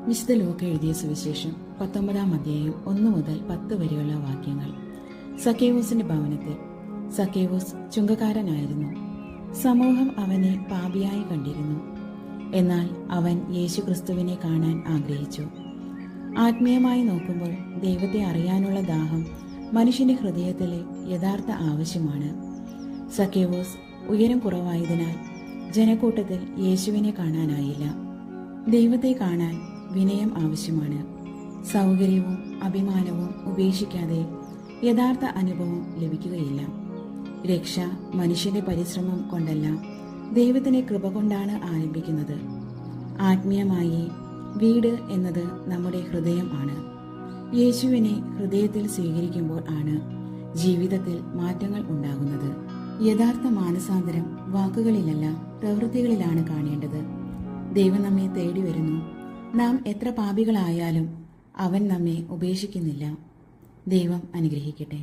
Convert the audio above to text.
വിശുദ്ധ ലൂക്ക എഴുതിയ സുവിശേഷം 19-ാം അധ്യായം 1 മുതൽ 10 വരെയുള്ള വാക്യങ്ങൾ. സക്കേവൂസിന്റെ ഭവനത്തിൽ. സക്കേവൂസ് ചുങ്കക്കാരനായിരുന്നു. സമൂഹം അവനെ പാപിയായി കണ്ടിരുന്നു. എന്നാൽ അവൻ യേശുക്രിസ്തുവിനെ കാണാൻ ആഗ്രഹിച്ചു. ആത്മീയമായി നോക്കുമ്പോൾ ദൈവത്തെ അറിയാനുള്ള ദാഹം മനുഷ്യന്റെ ഹൃദയത്തിലെ യഥാർത്ഥ ആവശ്യമാണ്. സക്കേവൂസ് ഉയരം കുറവായതിനാൽ ജനക്കൂട്ടത്തിൽ യേശുവിനെ കാണാനായില്ല. ദൈവത്തെ കാണാൻ വിനയം ആവശ്യമാണ്. സൗകര്യവും അഭിമാനവും ഉപേക്ഷിക്കാതെ യഥാർത്ഥ അനുഭവം ലഭിക്കുകയില്ല. രക്ഷ മനുഷ്യന്റെ പരിശ്രമം കൊണ്ടല്ല, ദൈവത്തിന്റെ കൃപ കൊണ്ടാണ് ആരംഭിക്കുന്നത്. ആത്മീയമായി വീട് എന്നത് നമ്മുടെ ഹൃദയം ആണ്. യേശുവിനെ ഹൃദയത്തിൽ സ്വീകരിക്കുമ്പോൾ ആണ് ജീവിതത്തിൽ മാറ്റങ്ങൾ ഉണ്ടാകുന്നത്. യഥാർത്ഥ മാനസാന്തരം വാക്കുകളിലല്ല, പ്രവൃത്തികളിലാണ് കാണേണ്ടത്. ദൈവം നമ്മെ തേടി വരുന്നു. നാം എത്ര പാപികളായാലും അവൻ നമ്മെ ഉപേക്ഷിക്കുന്നില്ല. ദൈവം അനുഗ്രഹിക്കട്ടെ.